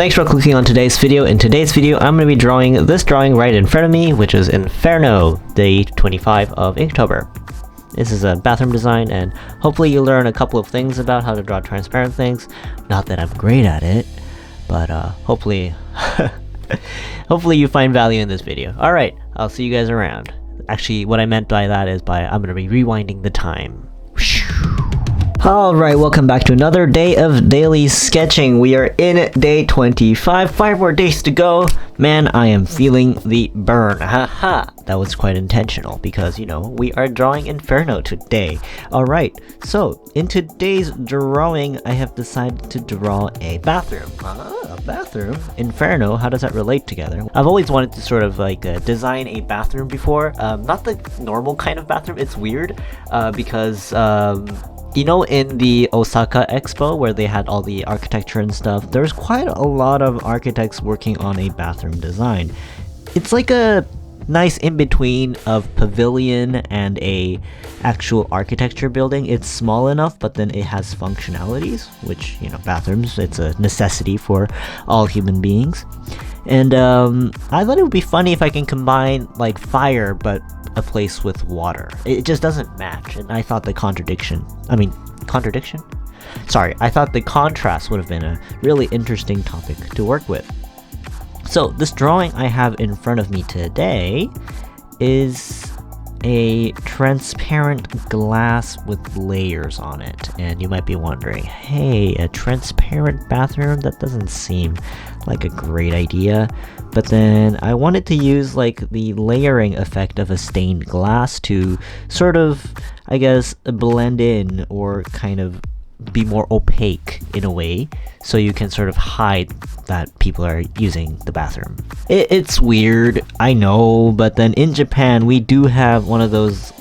Thanks for clicking on today's video. In today's video, I'm going to be drawing this drawing right in front of me, which is Inferno, day 25 of Inktober. This is a bathroom design, and hopefully you learn a couple of things about how to draw transparent things. Not that I'm great at it, but hopefully hopefully you find value in this video. Alright, I'll see you guys around. Actually, what I meant by that is I'm going to be rewinding the time. Alright, welcome back to another day of daily sketching. We are in day 25, 5 more days to go. Man, I am feeling the burn. Haha, that was quite intentional because, you know, we are drawing Inferno today. Alright, so in today's drawing, I have decided to draw a bathroom. A bathroom? Inferno, how does that relate together? I've always wanted to sort of like design a bathroom before. Not the normal kind of bathroom, it's weird because you know, in the Osaka Expo where they had all the architecture and stuff, there's quite a lot of architects working on a bathroom design. It's like a nice in-between of pavilion and a actual architecture building. It's small enough, but then it has functionalities, which, you know, bathrooms, it's a necessity for all human beings. And I thought it would be funny if I can combine like fire, but a place with water. It just doesn't match, and I thought the contradiction? Sorry, I thought the contrast would have been a really interesting topic to work with. So this drawing I have in front of me today is a transparent glass with layers on it, and you might be wondering, hey, a transparent bathroom? That doesn't seem like a great idea. But then I wanted to use like the layering effect of a stained glass to sort of, I guess, blend in or kind of be more opaque in a way, so you can sort of hide that people are using the bathroom. It's weird, I know, but then in Japan we do have one of those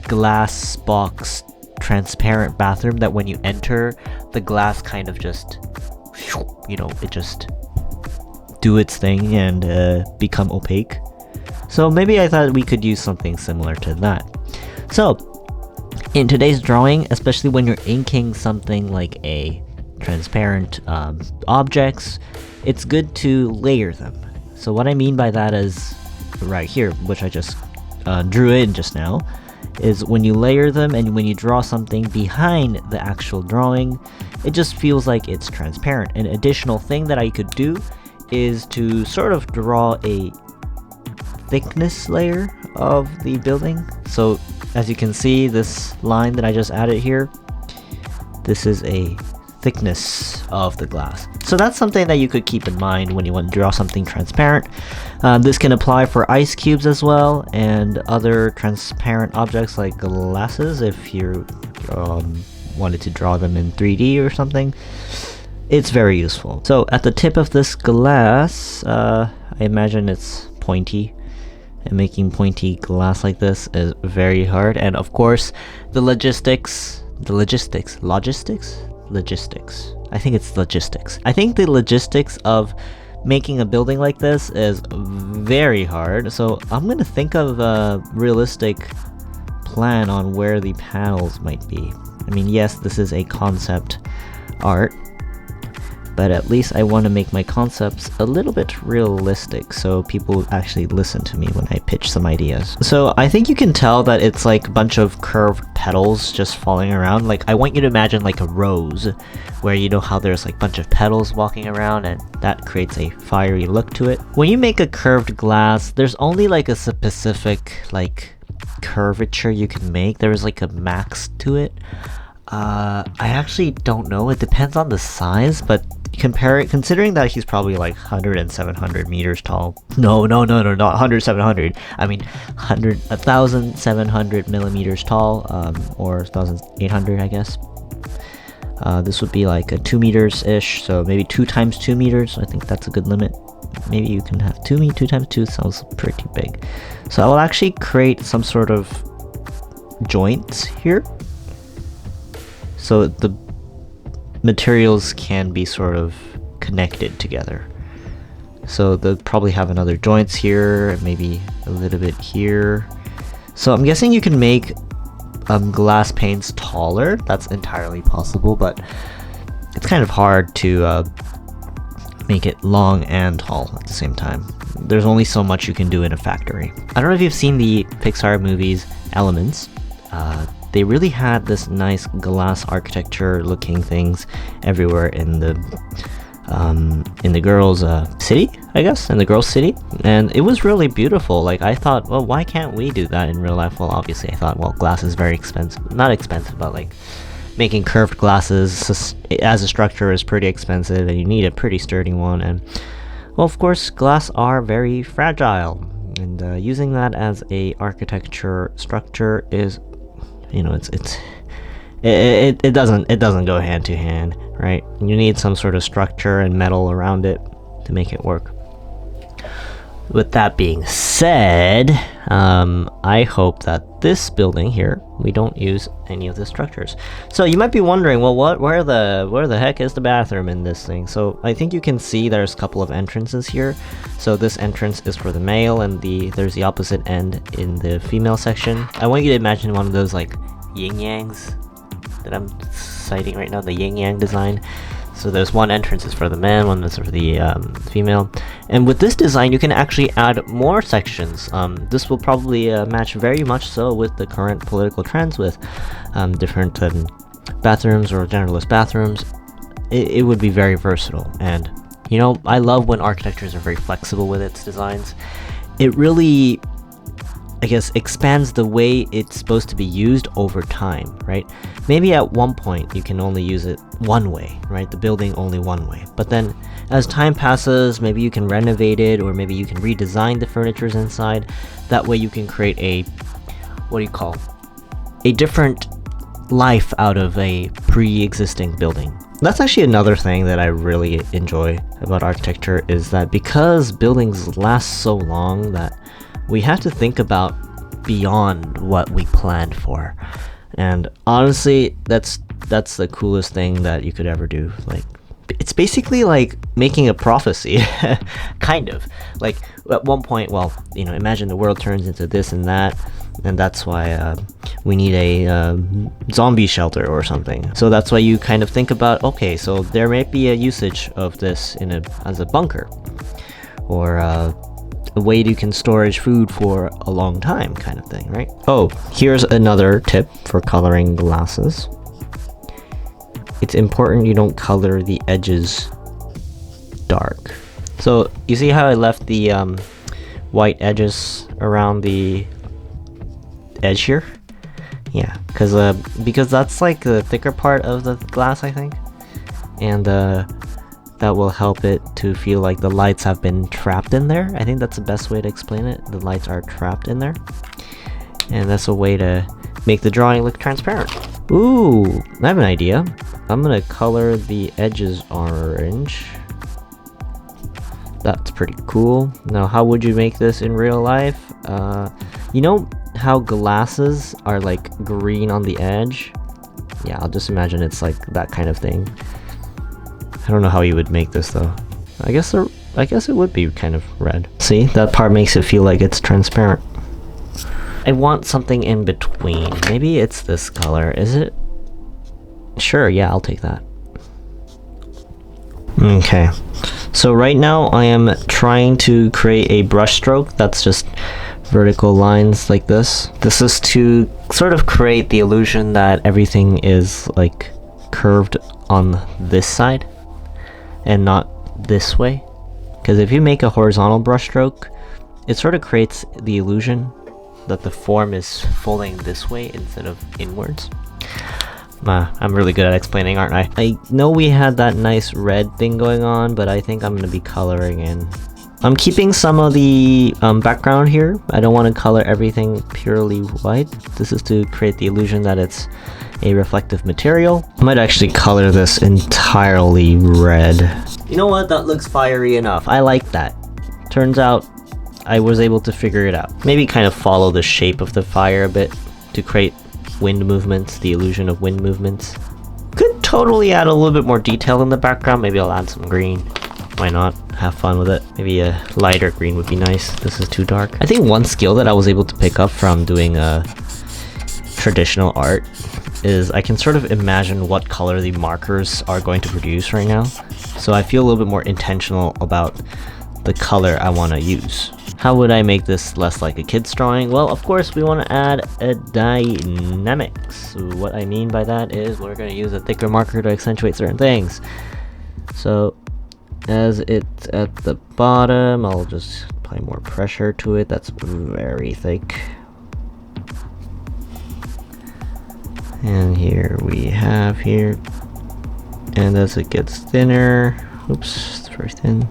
glass box transparent bathroom that when you enter, the glass kind of just, you know, it just do its thing and become opaque. So maybe I thought we could use something similar to that. So in today's drawing, especially when you're inking something like a transparent objects, it's good to layer them. So what I mean by that is right here, which I just drew in just now, is when you layer them and when you draw something behind the actual drawing, it just feels like it's transparent. An additional thing that I could do is to sort of draw a thickness layer of the building. So as you can see, this line that I just added here, this is a thickness of the glass. So that's something that you could keep in mind when you want to draw something transparent. This can apply for ice cubes as well, and other transparent objects like glasses if you wanted to draw them in 3D or something. It's very useful. So at the tip of this glass, I imagine it's pointy, and making pointy glass like this is very hard. And of course, the logistics. I think it's logistics. I think the logistics of making a building like this is very hard. So I'm gonna think of a realistic plan on where the panels might be. I mean, yes, this is a concept art, but at least I want to make my concepts a little bit realistic so people actually listen to me when I pitch some ideas. So I think you can tell that it's like a bunch of curved petals just falling around. Like, I want you to imagine like a rose where, you know how there's like a bunch of petals walking around, and that creates a fiery look to it. When you make a curved glass, there's only like a specific like curvature you can make. There's like a max to it. I actually don't know, it depends on the size, but considering that he's probably like 100 and 700 meters tall. No, not 100, 700. I mean 1,700 millimeters tall, or 1,800, I guess. This would be like a 2 meters ish, so maybe 2 times 2 meters. I think that's a good limit. Maybe you can have 2 times 2 sounds pretty big. So I will actually create some sort of joints here, so the materials can be sort of connected together. So they'll probably have another joints here, and maybe a little bit here. So I'm guessing you can make glass panes taller. That's entirely possible, but it's kind of hard to make it long and tall at the same time. There's only so much you can do in a factory. I don't know if you've seen the Pixar movies Elements. They really had this nice glass architecture looking things everywhere in the girls' city, I guess, in the girls' city, and it was really beautiful. Like, I thought, well, why can't we do that in real life? Well, obviously I thought, well, glass is very expensive. Not expensive, but like making curved glasses as a structure is pretty expensive, and you need a pretty sturdy one. And well, of course, glass are very fragile, and using that as a architecture structure is, you know, it doesn't go hand to hand, right? You need some sort of structure and metal around it to make it work. With that being said, I hope that this building here, we don't use any of the structures. So you might be wondering, well, where the heck is the bathroom in this thing? So I think you can see there's a couple of entrances here. So this entrance is for the male, and there's the opposite end in the female section. I want you to imagine one of those like yin-yangs that I'm citing right now, the yin-yang design. So there's one entrance is for the man, one is for the female. And with this design, you can actually add more sections. This will probably match very much so with the current political trends with different bathrooms or genderless bathrooms. It would be very versatile. And, you know, I love when architectures are very flexible with its designs. It really, I guess, expands the way it's supposed to be used over time, right? Maybe at one point you can only use it one way, right? The building only one way. But then as time passes, maybe you can renovate it, or maybe you can redesign the furnitures inside. That way you can create a, a different life out of a pre-existing building. That's actually another thing that I really enjoy about architecture, is that because buildings last so long, that we have to think about beyond what we planned for. And honestly, that's the coolest thing that you could ever do. Like, it's basically like making a prophecy, kind of. Like, at one point, well, you know, imagine the world turns into this and that, and that's why we need a zombie shelter or something. So that's why you kind of think about, okay, so there might be a usage of this as a bunker, or a way you can storage food for a long time, kind of thing, right? Oh, here's another tip for coloring glasses. It's important you don't color the edges dark. So you see how I left the white edges around the edge here? Yeah, because that's like the thicker part of the glass, I think, and that will help it to feel like the lights have been trapped in there. I think that's the best way to explain it. The lights are trapped in there, and that's a way to make the drawing look transparent. Ooh, I have an idea. I'm gonna color the edges orange. That's pretty cool. Now, how would you make this in real life? You know how glasses are like green on the edge? Yeah, I'll just imagine it's like that kind of thing. I don't know how you would make this though. I guess it would be kind of red. See, that part makes it feel like it's transparent. I want something in between. Maybe it's this color. Is it? Sure, yeah, I'll take that. Okay. So right now I am trying to create a brush stroke that's just vertical lines like this. This is to sort of create the illusion that everything is like curved on this side and not this way. Because if you make a horizontal brush stroke, it sort of creates the illusion that the form is folding this way instead of inwards. I'm really good at explaining, aren't I? I know we had that nice red thing going on, but I think I'm going to be coloring in. I'm keeping some of the background here. I don't want to color everything purely white. This is to create the illusion that it's a reflective material. I might actually color this entirely red. You know what? That looks fiery enough. I like that. Turns out I was able to figure it out. Maybe kind of follow the shape of the fire a bit to create wind movements, the illusion of wind movements. Could totally add a little bit more detail in the background. Maybe I'll add some green. Why not? Have fun with it. Maybe a lighter green would be nice. This is too dark. I think one skill that I was able to pick up from doing traditional art is I can sort of imagine what color the markers are going to produce right now. So I feel a little bit more intentional about the color I want to use. How would I make this less like a kid's drawing? Well, of course, we want to add a dynamics. What I mean by that is we're going to use a thicker marker to accentuate certain things. So as it's at the bottom, I'll just apply more pressure to it. That's very thick. And here we have here. And as it gets thinner, oops, it's very thin.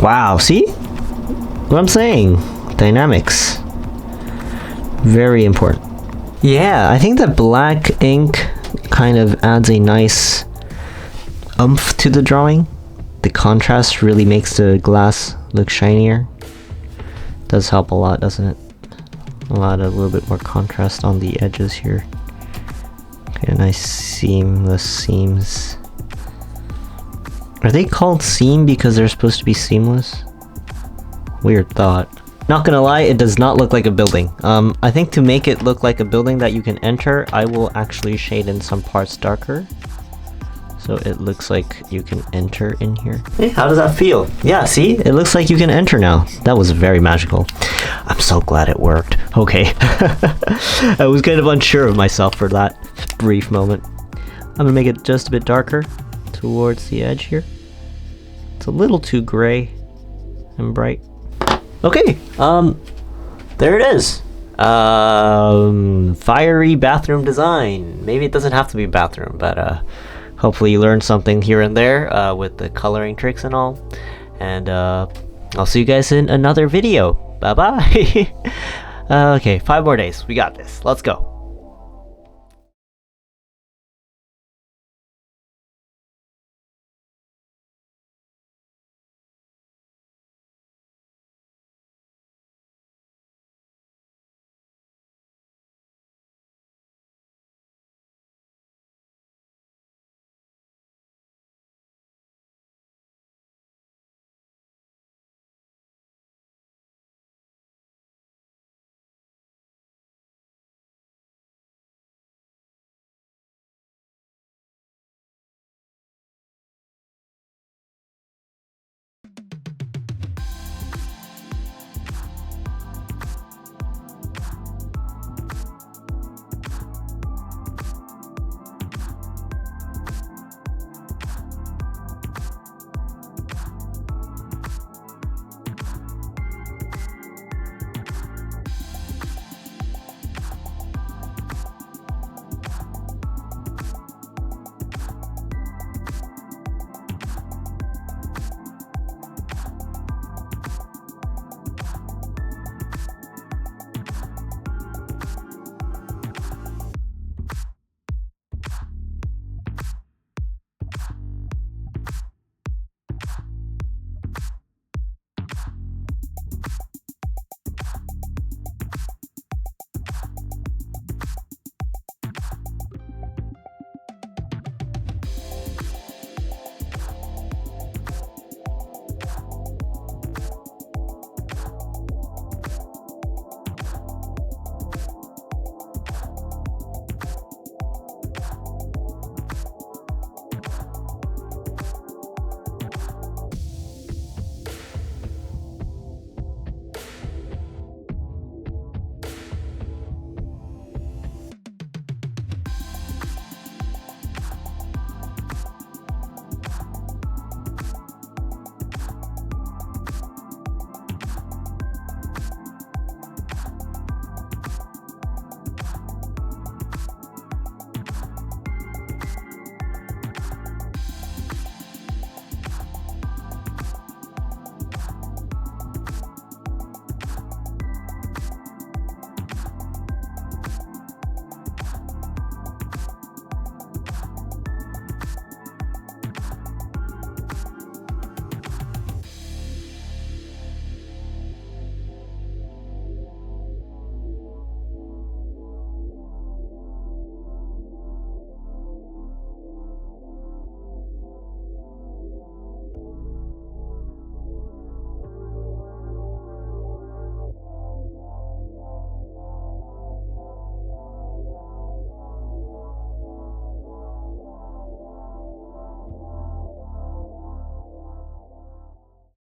Wow, see? What I'm saying? Dynamics. Very important. Yeah, I think that black ink kind of adds a nice oomph to the drawing. The contrast really makes the glass look shinier. Does help a lot, doesn't it? A little bit more contrast on the edges here. Okay, nice seamless seams. Are they called seam because they're supposed to be seamless? Weird thought. Not gonna lie, it does not look like a building. I think to make it look like a building that you can enter, I will actually shade in some parts darker. So it looks like you can enter in here. Hey, how does that feel? Yeah, see? It looks like you can enter now. That was very magical. I'm so glad it worked. Okay. I was kind of unsure of myself for that brief moment. I'm gonna make it just a bit darker towards the edge here. It's a little too gray and bright. Okay, there it is. Fiery bathroom design. Maybe it doesn't have to be bathroom, but hopefully you learned something here and there with the coloring tricks and all. And I'll see you guys in another video. Bye bye. Okay, 5 more days. We got this. Let's go.